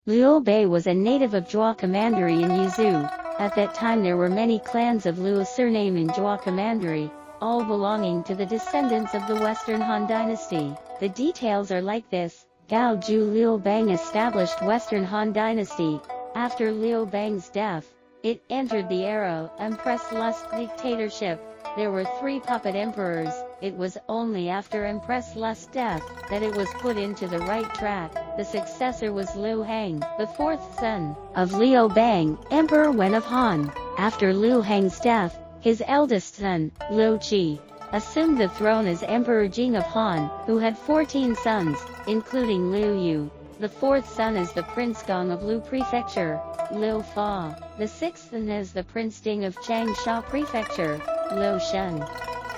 Liu Bei was a native of Zhua Commandery in Yuzhou. At that time there were many clans of Liu surname in Zhua Commandery, all belonging to the descendants of the Western Han Dynasty. The details are like this. Gao Ju Liu Bang established Western Han Dynasty. After Liu Bang's death, it entered the era Empress Lust dictatorship. There were 3 puppet emperors. It was only after Empress Lust's death that it was put into the right track. The successor was Liu Hang, the 4th son of Liu Bang, Emperor Wen of Han. After Liu Hang's death, his eldest son, Liu Qi, assumed the throne as Emperor Jing of Han, who had 14 sons, including Liu Yu. The 4th son is the Prince Gong of Lu Prefecture, Liu Fa. The 6th son is the Prince Ding of Changsha Prefecture, Liu Shen.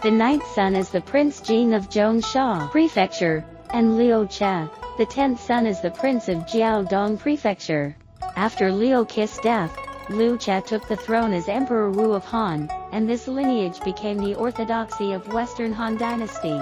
The 9th son is the Prince Jin of Zhongsha Prefecture, and Liu Che. The 10th son is the Prince of Jiaodong Prefecture. After Liu Qi's death, Liu Che took the throne as Emperor Wu of Han, and this lineage became the orthodoxy of Western Han Dynasty.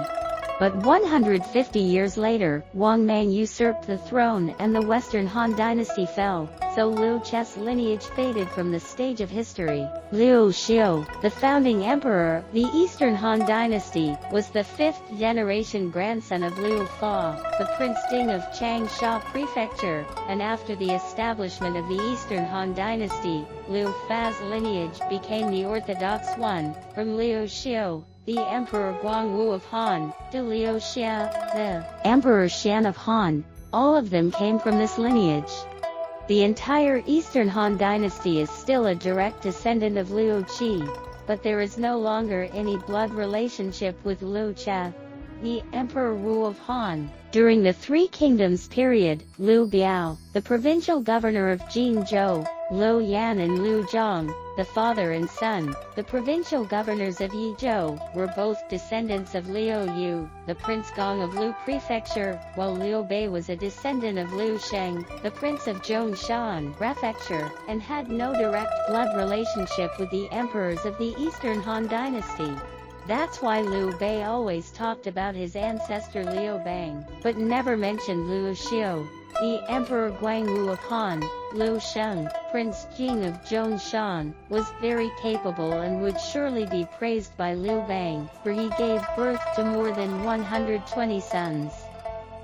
But 150 years later, Wang Mang usurped the throne and the Western Han Dynasty fell, so Liu Che's lineage faded from the stage of history. Liu Xiu, the founding emperor of the Eastern Han Dynasty, was the 5th generation grandson of Liu Fa, the Prince Ding of Changsha Prefecture, and after the establishment of the Eastern Han Dynasty, Liu Fa's lineage became the orthodox one, from Liu Xiu, the Emperor Guangwu of Han, to Liu Xia, the Emperor Xian of Han. All of them came from this lineage. The entire Eastern Han Dynasty is still a direct descendant of Liu Qi, but there is no longer any blood relationship with Liu Che, the Emperor Wu of Han. During the Three Kingdoms period, Liu Biao, the provincial governor of Jinzhou, Liu Yan and Liu Zhang, the father and son, the provincial governors of Yizhou, were both descendants of Liu Yu, the Prince Gong of Lu Prefecture, while Liu Bei was a descendant of Liu Sheng, the Prince of Zhongshan Prefecture, and had no direct blood relationship with the emperors of the Eastern Han Dynasty. That's why Liu Bei always talked about his ancestor Liu Bang, but never mentioned Liu Xiu, the Emperor Guangwu of Han. Liu Sheng, Prince Jing of Zhongshan, was very capable and would surely be praised by Liu Bang, for he gave birth to more than 120 sons,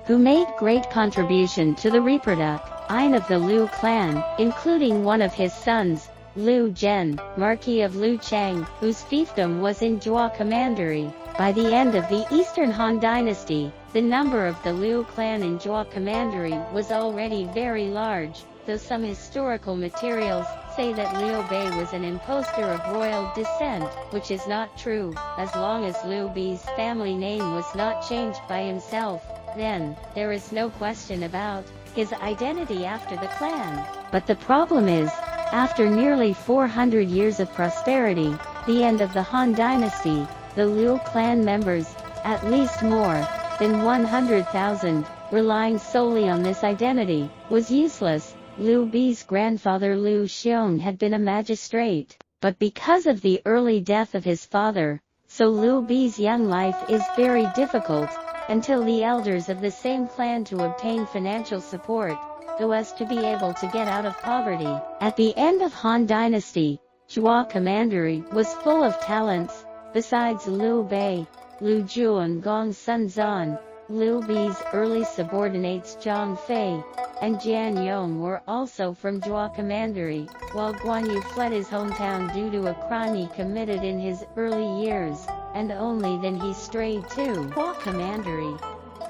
who made great contribution to the reproduction of the Liu clan, including one of his sons, Liu Zhen, Marquis of Luchang, whose fiefdom was in Zhua Commandery. By the end of the Eastern Han Dynasty, the number of the Liu clan in Zhua Commandery was already very large, though some historical materials say that Liu Bei was an impostor of royal descent, which is not true. As long as Liu Bei's family name was not changed by himself, then there is no question about his identity after the clan. But the problem is, after nearly 400 years of prosperity, the end of the Han Dynasty, the Liu clan members, at least more than 100,000, relying solely on this identity, was useless. Liu Bei's grandfather Liu Xiong had been a magistrate, but because of the early death of his father, so Liu Bei's young life is very difficult, until the elders of the same clan to obtain financial support, so as to be able to get out of poverty. At the end of Han Dynasty, Zhua Commandery was full of talents. Besides Liu Bei, Liu Zhu and Gong Sun Zan, Liu Bei's early subordinates Zhang Fei and Jian Yong were also from Zhua Commandery, while Guan Yu fled his hometown due to a crime he committed in his early years, and only then he strayed to Zhua Commandery.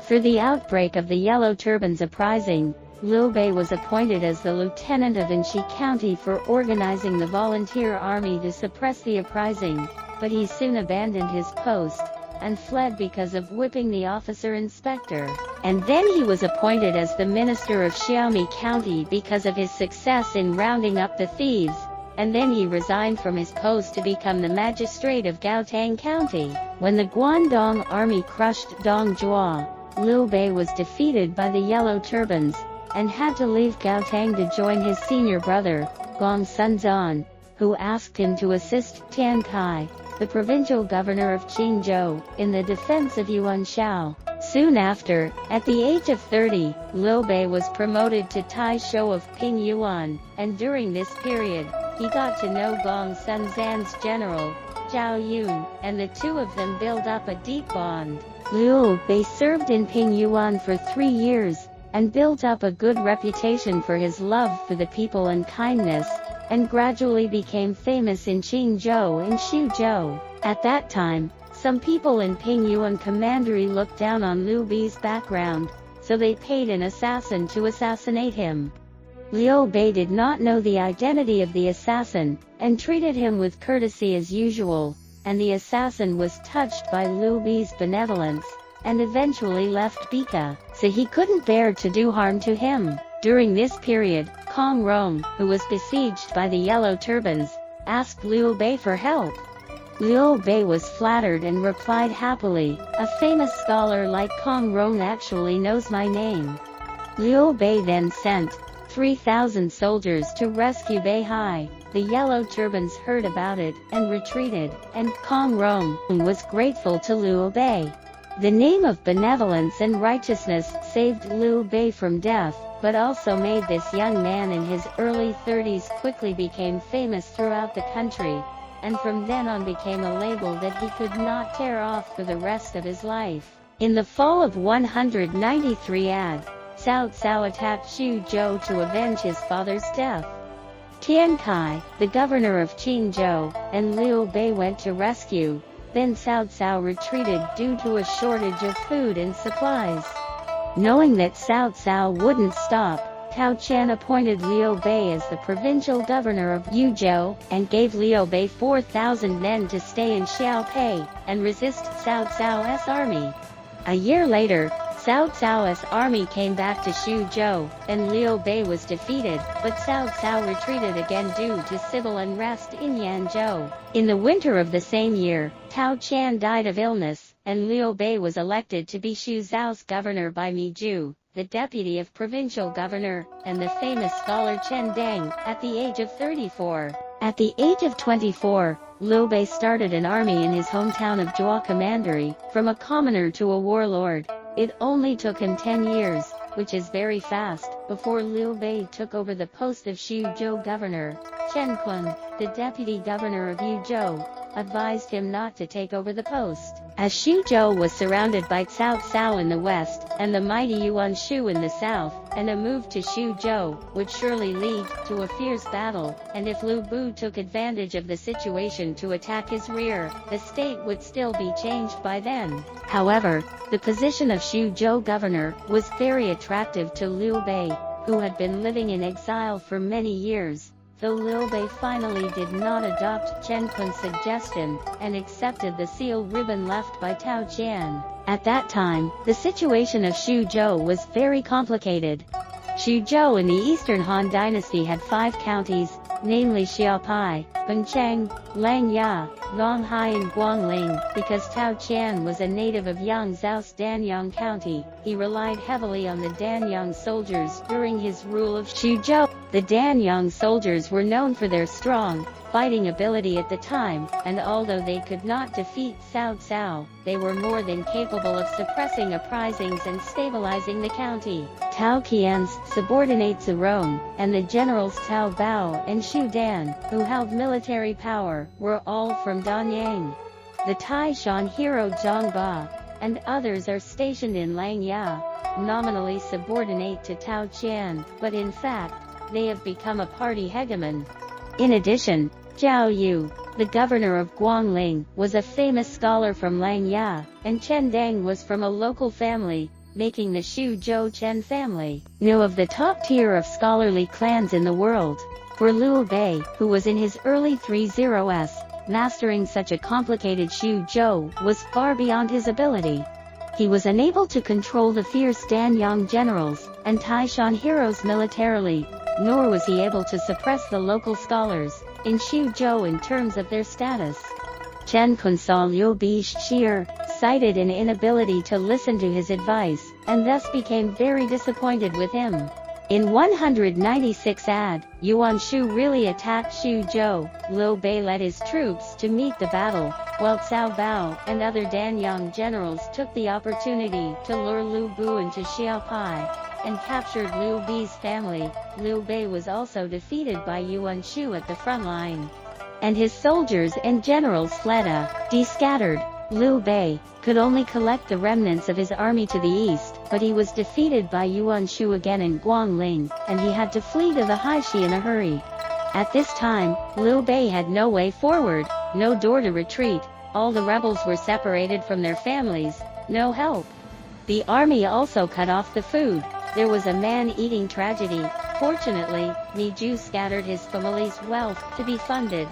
For the outbreak of the Yellow Turbans Uprising, Liu Bei was appointed as the lieutenant of Anxi County for organizing the volunteer army to suppress the uprising, but he soon abandoned his post and fled because of whipping the officer inspector. And then he was appointed as the minister of Xiaomi County because of his success in rounding up the thieves, and then he resigned from his post to become the magistrate of Gaotang County. When the Guandong army crushed Dongjua, Liu Bei was defeated by the Yellow Turbans, and had to leave Gaotang to join his senior brother, Gong Sunzan, who asked him to assist Tian Kai, the provincial governor of Qingzhou, in the defense of Yuanshao. Soon after, at the age of 30, Liu Bei was promoted to Taisho of Ping Yuan, and during this period, he got to know Gong Sun Zan's general, Zhao Yun, and the two of them built up a deep bond. Liu Bei served in Ping Yuan for 3 years, and built up a good reputation for his love for the people and kindness, and gradually became famous in Qingzhou and Xuzhou. At that time, some people in Ping Yuan commandery looked down on Liu Bei's background, so they paid an assassin to assassinate him. Liu Bei did not know the identity of the assassin, and treated him with courtesy as usual, and the assassin was touched by Liu Bei's benevolence, and eventually left Bika, so he couldn't bear to do harm to him. During this period, Kong Rong, who was besieged by the Yellow Turbans, asked Liu Bei for help. Liu Bei was flattered and replied happily, "A famous scholar like Kong Rong actually knows my name." Liu Bei then sent 3,000 soldiers to rescue Beihai. The Yellow Turbans heard about it, and retreated, and Kong Rong was grateful to Liu Bei. The name of benevolence and righteousness saved Liu Bei from death, but also made this young man in his early 30s quickly became famous throughout the country, and from then on became a label that he could not tear off for the rest of his life. In the fall of 193 AD, Cao Cao attacked Xuzhou to avenge his father's death. Tian Kai, the governor of Qingzhou, and Liu Bei went to rescue. Then Cao Cao retreated due to a shortage of food and supplies. Knowing that Cao Cao wouldn't stop, Tao Qian appointed Liu Bei as the provincial governor of Yuzhou, and gave Liu Bei 4,000 men to stay in Xiaopei, and resist Cao Cao's army. A year later, Cao Cao's army came back to Xuzhou, and Liu Bei was defeated, but Cao Cao retreated again due to civil unrest in Yanzhou. In the winter of the same year, Tao Qian died of illness, and Liu Bei was elected to be Xuzhou's governor by Mi Zhu, the deputy of provincial governor, and the famous scholar Chen Deng, at the age of 34. At the age of 24, Liu Bei started an army in his hometown of Zhuo Commandery, from a commoner to a warlord. It only took him 10 years, which is very fast, before Liu Bei took over the post of Xuzhou governor. Chen Kun, the deputy governor of Yuzhou, advised him not to take over the post, as Xuzhou was surrounded by Cao Cao in the west, and the mighty Yuan Shu in the south, and a move to Xuzhou would surely lead to a fierce battle, and if Liu Bu took advantage of the situation to attack his rear, the state would still be changed by then. However, the position of Xuzhou governor was very attractive to Liu Bei, who had been living in exile for many years. Though Liu Bei finally did not adopt Chen Kun's suggestion, and accepted the seal ribbon left by Tao Qian. At that time, the situation of Xuzhou was very complicated. Xuzhou in the Eastern Han Dynasty had 5 counties, namely Xiaopai, Bencheng, Langya, Longhai and Guangling. Because Tao Qian was a native of Yangzhou's Danyang County, he relied heavily on the Danyang soldiers during his rule of Xuzhou. The Danyang soldiers were known for their strong fighting ability at the time, and although they could not defeat Cao Cao, they were more than capable of suppressing uprisings and stabilizing the county. Tao Qian's subordinates Rong, and the generals Tao Bao and Xu Dan, who held military power, were all from Danyang. The Taishan hero Zhang Ba and others are stationed in Langya, nominally subordinate to Tao Qian, but in fact, they have become a party hegemon. In addition, Zhao Yu, the governor of Guangling, was a famous scholar from Langya, and Chen Deng was from a local family, making the Xuzhou Chen family now of the top tier of scholarly clans in the world. For Liu Bei, who was in his early 30s, mastering such a complicated Xuzhou was far beyond his ability. He was unable to control the fierce Danyang generals and Taishan heroes militarily, nor was he able to suppress the local scholars in Xuzhou in terms of their status. Chen Kun saw Liu Bei's sheer sighted an inability to listen to his advice, and thus became very disappointed with him. In 196 AD, Yuan Shu really attacked Xuzhou. Liu Bei led his troops to meet the battle, while Cao Bao and other Danyang generals took the opportunity to lure Liu Bu into Xiaopai and captured Liu Bei's family. Liu Bei was also defeated by Yuan Shu at the front line, and his soldiers and generals fled scattered. Liu Bei could only collect the remnants of his army to the east, but he was defeated by Yuan Shu again in Guangling, and he had to flee to the Haishi in a hurry. At this time, Liu Bei had no way forward, no door to retreat. All the rebels were separated from their families, no help. The army also cut off the food. There was a man-eating tragedy. Fortunately, Ni Zhu scattered his family's wealth to be funded,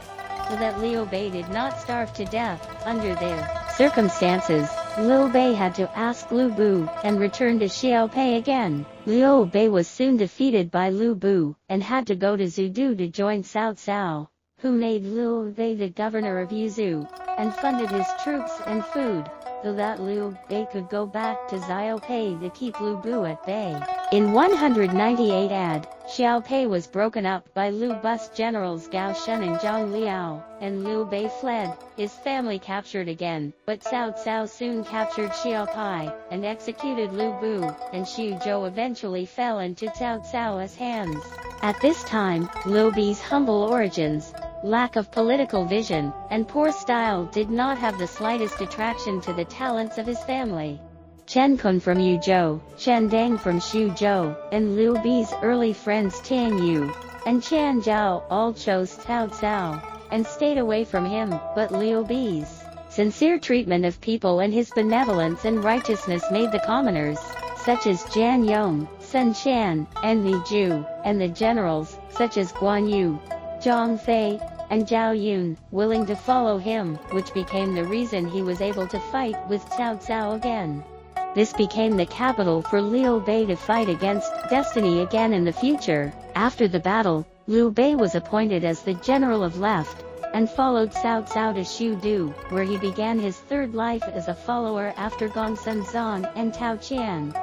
so that Liu Bei did not starve to death. Under their circumstances, Liu Bei had to ask Liu Bu and return to Xiaopei again. Liu Bei was soon defeated by Liu Bu and had to go to Zudu to join Cao Cao, who made Liu Bei the governor of Yuzhou and funded his troops and food, so that Liu Bei could go back to Xiaopei to keep Liu Bu at bay. In 198 AD, Xiaopei was broken up by Liu Bu's generals Gao Shun and Zhang Liao, and Liu Bei fled, his family captured again, but Cao Cao soon captured Xiaopai and executed Liu Bu, and Xuzhou eventually fell into Cao Cao's hands. At this time, Liu Bei's humble origins, lack of political vision, and poor style did not have the slightest attraction to the talents of his family. Chen Kun from Yuzhou, Chen Dang from Xuzhou, and Liu Bei's early friends Tian Yu and Qian Zhao all chose Cao Cao and stayed away from him, but Liu Bei's sincere treatment of people and his benevolence and righteousness made the commoners, such as Jian Yong, Sun Shan, and Ni Zhu, and the generals, such as Guan Yu, Zhang Fei, and Zhao Yun, willing to follow him, which became the reason he was able to fight with Cao Cao again. This became the capital for Liu Bei to fight against destiny again in the future. After the battle, Liu Bei was appointed as the general of left, and followed Cao Cao to Shudu, where he began his third life as a follower after Gongsun Zan and Tao Qian.